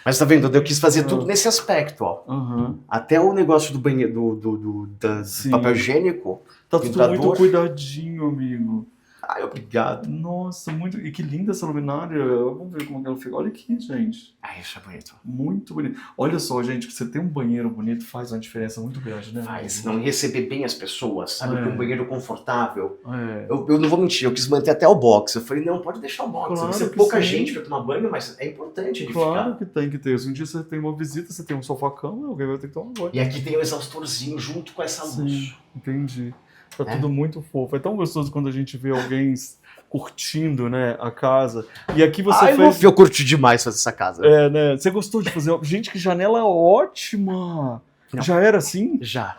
Mas tá vendo? Eu quis fazer tudo nesse aspecto, ó. Aham. Até o negócio do banheiro, do Sim. papel higiênico. Tá tudo Pintador. muito cuidadinho, amigo. Ai, obrigado. Nossa, muito. E que linda essa luminária. Vamos ver como que ela fica. Olha aqui, gente. Ai, isso é bonito. Muito bonito. Olha só, gente, que você ter um banheiro bonito faz uma diferença muito grande, né? Faz, amigo? não receber bem as pessoas, sabe? É. Com um banheiro confortável. É. Eu não vou mentir, eu quis manter até o box. Eu falei, não, pode deixar o box. Claro Vai ser que pouca sim. gente pra tomar banho, mas é importante ele Claro ficar. que tem que ter. Se um dia você tem uma visita, você tem um sofá-cama, alguém vai ter que tomar banho. E aqui tem o exaustorzinho junto com essa luz. Sim, entendi. Tá É. tudo muito fofo. É tão gostoso quando a gente vê alguém curtindo, né, a casa. E aqui você Ai, fez... eu curti demais fazer essa casa. É, né? Você gostou de fazer... Gente, que janela ótima! Não. Já era assim? Já,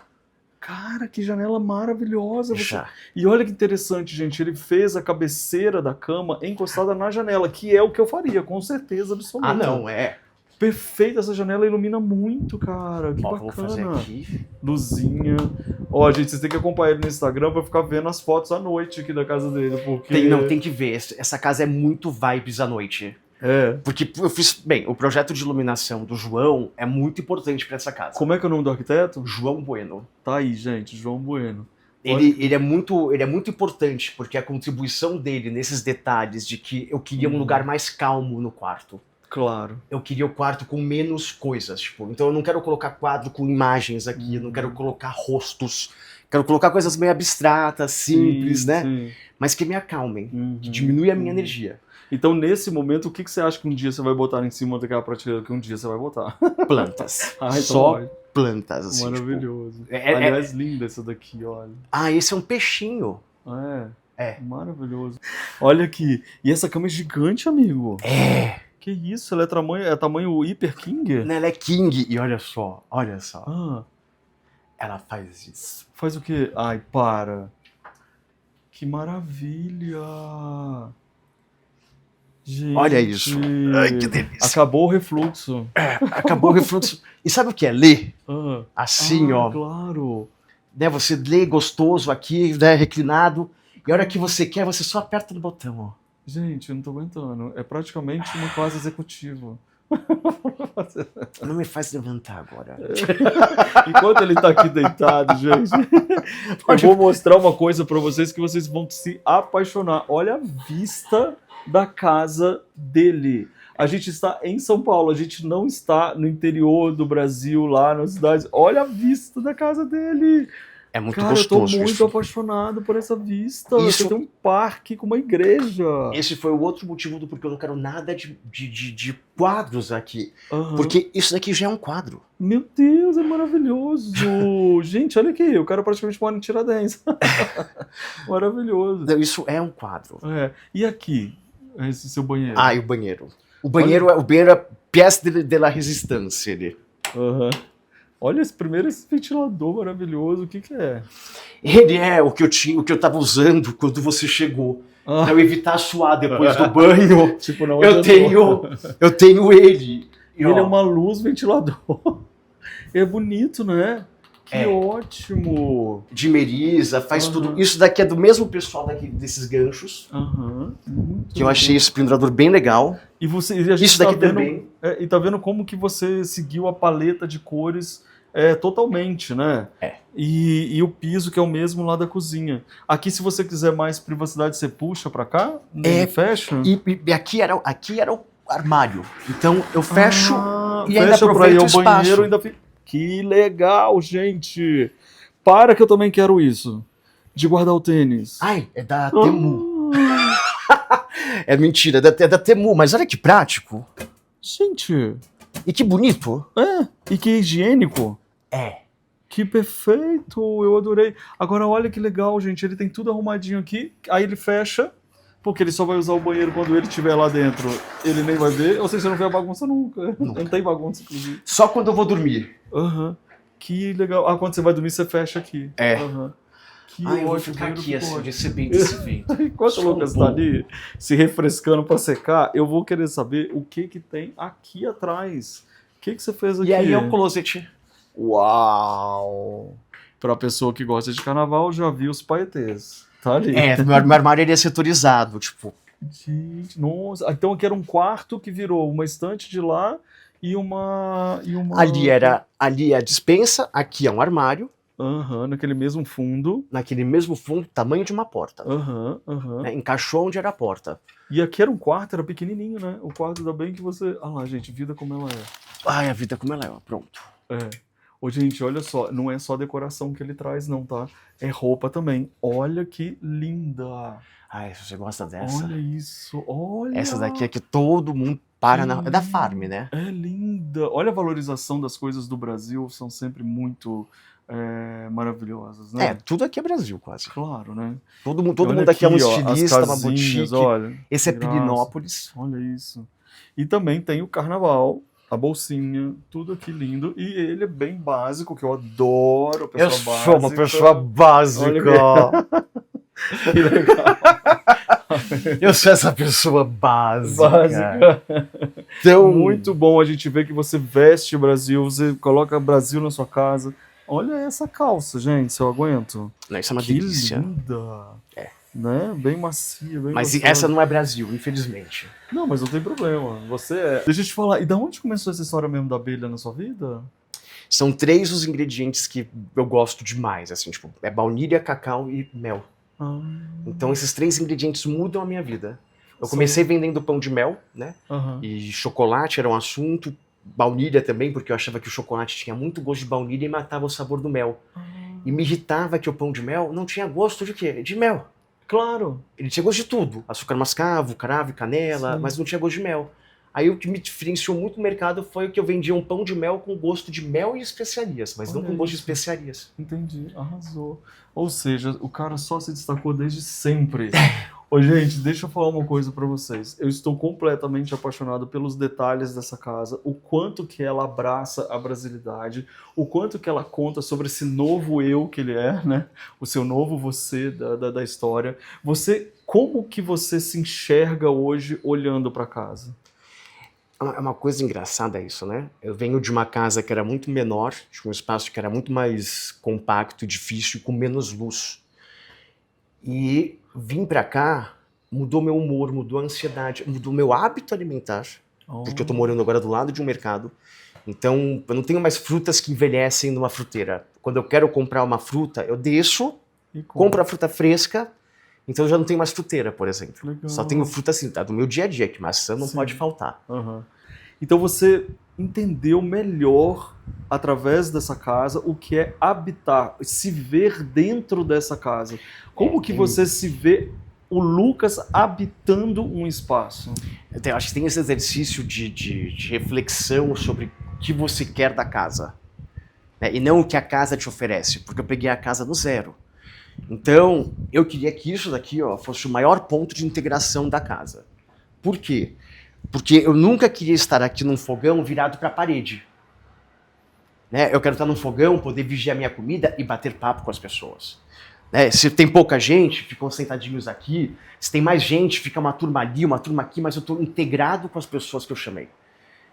Cara, que janela maravilhosa! já. E olha que interessante, gente. Ele fez a cabeceira da cama encostada na janela, que é o que eu faria, com certeza absoluta. Ah, não, é. Perfeita essa janela, ilumina muito, cara. Que Ó, bacana. vou fazer aqui. Luzinha. Ó, gente, vocês têm que acompanhar ele no Instagram pra ficar vendo as fotos à noite aqui da casa dele, porque... Tem que ver. Essa casa é muito vibes à noite. É. Porque eu fiz. Bem, o projeto de iluminação do João é muito importante pra essa casa. Como é que é o nome do arquiteto? João Bueno. Tá aí, gente, João Bueno. Ele é muito importante, porque a contribuição dele nesses detalhes de que eu queria um lugar mais calmo no quarto. Claro. Eu queria o quarto com menos coisas, tipo, então eu não quero colocar quadro com imagens aqui, eu não quero colocar rostos, quero colocar coisas meio abstratas, simples, Sim, né? sim. Mas que me acalmem, Uhum, que diminui a minha uhum. energia. Então, nesse momento, o que você acha que um dia você vai botar em cima daquela prateleira que um dia você vai botar? Plantas. Ah, então Só vai. plantas, assim. Tipo, Maravilhoso. é- Aliás, linda essa daqui, olha. esse é um peixinho. É. É. Maravilhoso. Olha aqui. E essa cama é gigante, amigo. É. Que isso? Ela é tamanho Hyper King? Né, ela é king. E olha só. Ah, Ela faz isso. faz o quê? Ai, para. Que maravilha. Gente. Olha isso. Ai, que delícia. Acabou o refluxo. Acabou o refluxo. E sabe o que é ler? Ah. Assim, ó. Claro. Né, você lê gostoso aqui, né, reclinado. E a hora que você quer, você só aperta no botão, ó. Gente, eu não tô aguentando. É praticamente uma classe executiva. Não me faz levantar agora. Enquanto ele tá aqui deitado, gente, eu vou mostrar uma coisa pra vocês que vocês vão se apaixonar. Olha a vista da casa dele. A gente está em São Paulo, a gente não está no interior do Brasil, lá nas cidades. Olha a vista da casa dele. É muito Cara, eu tô gostoso muito isso. apaixonado por essa vista. Isso- Você tem um parque com uma igreja. Esse foi o outro motivo do porquê eu não quero nada de quadros aqui. Aham. Porque isso daqui já é um quadro. Meu Deus, é maravilhoso. Gente, olha aqui, o cara praticamente mora em Tiradentes. Maravilhoso. Isso é um quadro. É. E aqui, esse seu banheiro? Ah, e o banheiro. O banheiro é pièce de la résistance. Ele. Aham. Olha esse ventilador maravilhoso, o que que é? Ele é o que eu tinha, o que eu tava usando quando você chegou. Ah, Pra eu evitar suar depois do banho. tipo, não Eu adiantou. tenho ele. E, Ele é ó, uma luz ventilador. É bonito, né? Que É. ótimo. de Meriza, faz Aham. tudo. Isso daqui é do mesmo pessoal desses ganchos. Aham. Muito Que eu achei bom. esse pendurador bem legal. E a gente Isso daqui tá vendo, também. e tá vendo como que você seguiu a paleta de cores totalmente, né? É. E o piso que é o mesmo lá da cozinha. Aqui, se você quiser mais privacidade, você puxa pra cá? É. Fecha? E aqui era o armário. Então eu fecho e ainda fecha pra ir aproveito ao o espaço. banheiro. Ainda fica... Que legal, gente! Para que eu também quero isso. De guardar o tênis. Ai, é da Temu. Ah, É mentira, é da Temu, mas olha que prático. gente, E que bonito. e que higiênico. É. Que perfeito, eu adorei. Agora olha que legal, gente, ele tem tudo arrumadinho aqui, aí ele fecha, porque ele só vai usar o banheiro quando ele estiver lá dentro. Ele nem vai ver, ou seja, você não vê a bagunça nunca. Não tem bagunça, inclusive. Só quando eu vou dormir. Aham. Que legal. Ah, quando você vai dormir, você fecha aqui. É. Aham. Que Ai, eu vou ótimo, ficar banheiro aqui ficou assim, ótimo. recebendo esse vento. Enquanto o Só Lucas bom. tá ali se refrescando pra secar, eu vou querer saber o que que tem aqui atrás. O que que você fez aqui? E aí é um closet. Uau! Pra pessoa que gosta de carnaval, já viu os paetês. Tá ali. É, meu armário ele é setorizado, tipo. Gente, nossa. Então aqui era um quarto que virou uma estante de lá e uma... Ali é a despensa, aqui é um armário, Aham, naquele mesmo fundo. naquele mesmo fundo, tamanho de uma porta. Aham, aham. Né? Encaixou onde era a porta. E aqui era um quarto, era pequenininho, né? O quarto ainda bem que você... Ah lá, gente, vida como ela é. Ai, a vida como ela é, ó, pronto. É. Ô, gente, olha só, não é só decoração que ele traz, não, tá? É roupa também. Olha que linda. Ai, se você gosta dessa. Olha isso, olha. Essa daqui é que todo mundo para na. É da Farm, né? É linda. Olha a valorização das coisas do Brasil, são sempre muito maravilhosas, É, né? tudo aqui é Brasil, quase. Claro, né? Todo mundo Olha aqui é um ó, as estilista, uma casinhas, boutique. olha. Esse é Graça. Pirinópolis. Olha isso. E também tem o carnaval, a bolsinha, tudo aqui lindo. E ele é bem básico, que eu adoro a pessoa Eu básica. sou uma pessoa básica. Que legal. Eu sou essa pessoa básica. Básica. Então, Muito bom a gente ver que você veste o Brasil, você coloca Brasil na sua casa. Olha essa calça, gente, se eu aguento. Não, isso é uma Que delícia. linda. É. Né? Bem macia, bem Mas gostosa. essa não é Brasil, infelizmente. Não, mas não tem problema. Você é. Deixa eu te falar, e da onde começou essa história mesmo da abelha na sua vida? São 3 os ingredientes que eu gosto demais, assim, tipo, é baunilha, cacau e mel. Ah, Então esses 3 ingredientes mudam a minha vida. Eu São- comecei vendendo pão de mel, né? aham. E chocolate era um assunto, baunilha também, porque eu achava que o chocolate tinha muito gosto de baunilha e matava o sabor do mel. E me irritava que o pão de mel não tinha gosto de quê? De mel. Claro. Ele tinha gosto de tudo. Açúcar mascavo, cravo e canela, Sim. mas não tinha gosto de mel. Aí o que me diferenciou muito no mercado foi que eu vendia um pão de mel com gosto de mel e especiarias, mas não Olha com gosto de isso. especiarias. Entendi, arrasou. Ou seja, o cara só se destacou desde sempre. Ô, gente, deixa eu falar uma coisa pra vocês. Eu estou completamente apaixonado pelos detalhes dessa casa, o quanto que ela abraça a brasilidade, o quanto que ela conta sobre esse novo eu que ele é, né? O seu novo você da história. Como que você se enxerga hoje olhando pra casa? É uma coisa engraçada isso, né? Eu venho de uma casa que era muito menor, de um espaço que era muito mais compacto e difícil, com menos luz. E vim pra cá, mudou meu humor, mudou a ansiedade, mudou meu hábito alimentar, porque eu tô morando agora do lado de um mercado. Então, eu não tenho mais frutas que envelhecem numa fruteira. Quando eu quero comprar uma fruta, eu desço, E como? compro a fruta fresca, então eu já não tenho mais fruteira, por exemplo. Legal. Só tenho fruta assim, tá, do meu dia a dia, que maçã não Sim. pode faltar. Aham. Então você entendeu melhor, através dessa casa, o que é habitar, se ver dentro dessa casa. Como que você se vê o Lucas habitando um espaço? Eu acho que tem esse exercício de reflexão sobre o que você quer da casa, né? E não o que a casa te oferece, porque eu peguei a casa do zero. Então, eu queria que isso daqui, ó, fosse o maior ponto de integração da casa. Por quê? Porque eu nunca queria estar aqui num fogão virado para a parede. Né? Eu quero estar num fogão, poder vigiar minha comida e bater papo com as pessoas. Né? Se tem pouca gente, ficam sentadinhos aqui. Se tem mais gente, fica uma turma ali, uma turma aqui, mas eu estou integrado com as pessoas que eu chamei.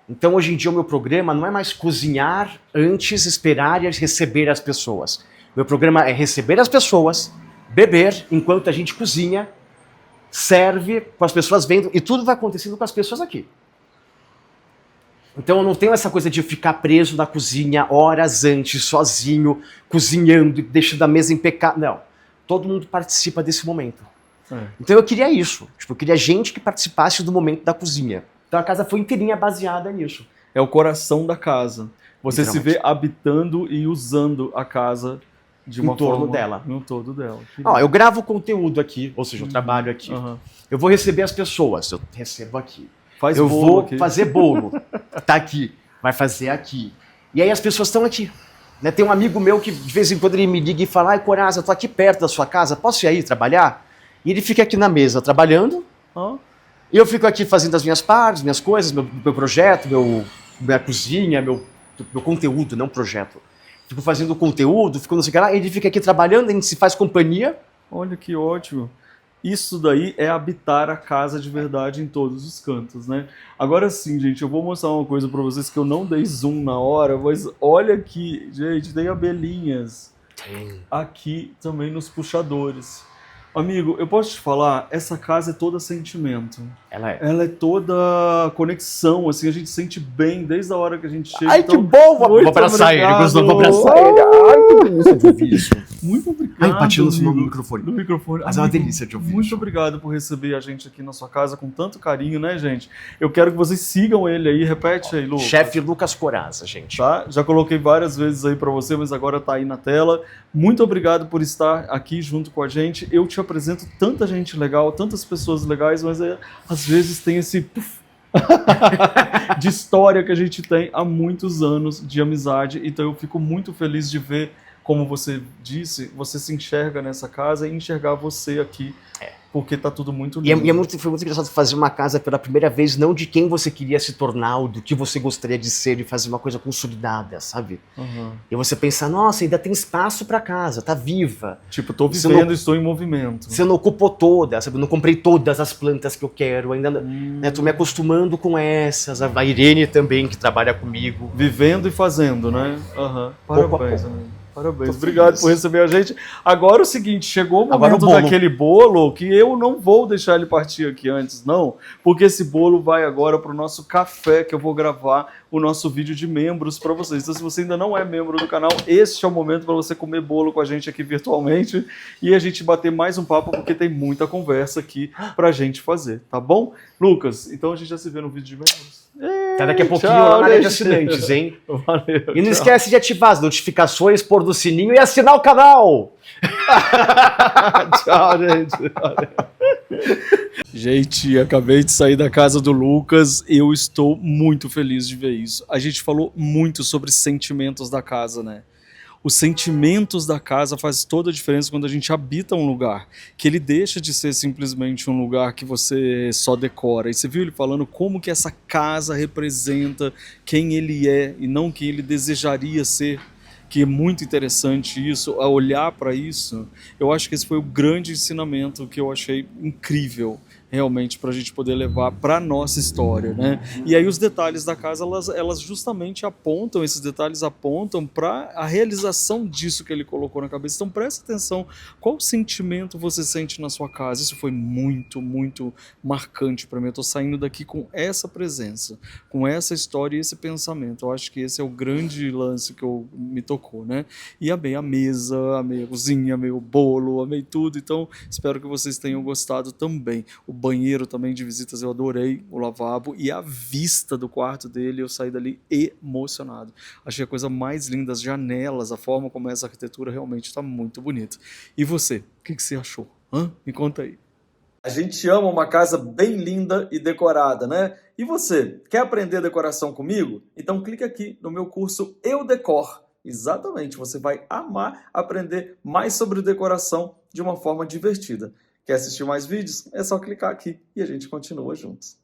Então, hoje em dia, o meu programa não é mais cozinhar antes, esperar e receber as pessoas. Meu programa é receber as pessoas, beber enquanto a gente cozinha, serve com as pessoas vendo, e tudo vai acontecendo com as pessoas aqui. Então eu não tenho essa coisa de ficar preso na cozinha horas antes, sozinho, cozinhando, deixando a mesa impecável. Não. Todo mundo participa desse momento. Então eu queria isso. Tipo, eu queria gente que participasse do momento da cozinha. Então a casa foi inteirinha baseada nisso. É o coração da casa. Você se vê habitando e usando a casa de uma forma... No todo dela. Ó, eu gravo conteúdo aqui, ou seja, eu trabalho aqui. Eu vou receber as pessoas, eu recebo aqui. Eu vou fazer bolo, tá aqui, vai fazer aqui. E aí as pessoas estão aqui. Né? Tem um amigo meu que de vez em quando ele me liga e fala: ai, Coraza, eu tô aqui perto da sua casa, posso ir aí trabalhar? E ele fica aqui na mesa trabalhando, e eu fico aqui fazendo as minhas partes, minhas coisas, meu projeto, minha cozinha, meu conteúdo, não projeto. Fico fazendo conteúdo, fico não sei o que lá, ele fica aqui trabalhando, a gente se faz companhia. Olha que ótimo. Isso daí é habitar a casa de verdade em todos os cantos, né? Agora sim, gente, eu vou mostrar uma coisa pra vocês que eu não dei zoom na hora, mas olha aqui, gente, tem abelhinhas aqui também nos puxadores. Amigo, eu posso te falar, essa casa é toda sentimento. Ela é toda conexão, assim, a gente sente bem desde a hora que a gente chega. Ai, então, que bom! Vou abraçar ele, gostou, vou abraçar ele. Ai, que delícia de ouvir isso. Muito obrigado. Ai, bati no microfone. No microfone. Mas é uma delícia de ouvir. Muito obrigado por receber a gente aqui na sua casa com tanto carinho, né, gente? Eu quero que vocês sigam ele aí, repete aí, Lucas. Chefe Lucas Coraza, gente. Tá? Já coloquei várias vezes aí pra você, mas agora tá aí na tela. Muito obrigado por estar aqui junto com a gente. Eu te apresento tanta gente legal, tantas pessoas legais, mas às vezes tem esse de história que a gente tem há muitos anos de amizade. Então eu fico muito feliz de ver, como você disse, você se enxerga nessa casa e enxergar você aqui, porque tá tudo muito lindo. Foi muito engraçado fazer uma casa pela primeira vez, não de quem você queria se tornar, ou do que você gostaria de ser, e fazer uma coisa consolidada, sabe? E você pensar, nossa, ainda tem espaço pra casa, tá viva. Tipo, tô vivendo, estou em movimento. Você não ocupou toda, sabe? Eu não comprei todas as plantas que eu quero, ainda né, tô me acostumando com essas. A Irene também, que trabalha comigo. Vivendo e fazendo, né? Parabéns, amigo. Parabéns, obrigado por receber a gente. Agora é o seguinte, chegou o momento daquele bolo que eu não vou deixar ele partir aqui antes, não, porque esse bolo vai agora para o nosso café, que eu vou gravar o nosso vídeo de membros para vocês. Então, se você ainda não é membro do canal, este é o momento para você comer bolo com a gente aqui virtualmente e a gente bater mais um papo, porque tem muita conversa aqui pra gente fazer, tá bom? Lucas, então a gente já se vê no vídeo de membros. Até daqui a pouquinho lá na área de assinantes, hein? Valeu, e não esquece de ativar as notificações, pôr no sininho e assinar o canal! Tchau, gente. Gente, acabei de sair da casa do Lucas, eu estou muito feliz de ver isso. A gente falou muito sobre sentimentos da casa, né? Os sentimentos da casa fazem toda a diferença quando a gente habita um lugar, que ele deixa de ser simplesmente um lugar que você só decora. E você viu ele falando como que essa casa representa quem ele é e não quem ele desejaria ser, que é muito interessante isso, a olhar para isso. Eu acho que esse foi o grande ensinamento que eu achei incrível, realmente, para a gente poder levar para a nossa história, né? E aí os detalhes da casa, elas justamente apontam, esses detalhes apontam para a realização disso que ele colocou na cabeça. Então presta atenção, qual sentimento você sente na sua casa? Isso foi muito, muito marcante para mim. Eu estou saindo daqui com essa presença, com essa história e esse pensamento. Eu acho que esse é o grande lance que me tocou, né? E amei a mesa, amei a cozinha, amei o bolo, amei tudo. Então espero que vocês tenham gostado também. O banheiro também de visitas eu adorei, o lavabo, e a vista do quarto dele, eu saí dali emocionado. Achei a coisa mais linda, as janelas, a forma como essa arquitetura realmente está muito bonita. E você, o que você achou? Me conta aí. A gente ama uma casa bem linda e decorada, né? E você, quer aprender decoração comigo? Então clica aqui no meu curso Eu Decor. Exatamente, você vai amar aprender mais sobre decoração de uma forma divertida. Quer assistir mais vídeos? É só clicar aqui e a gente continua juntos.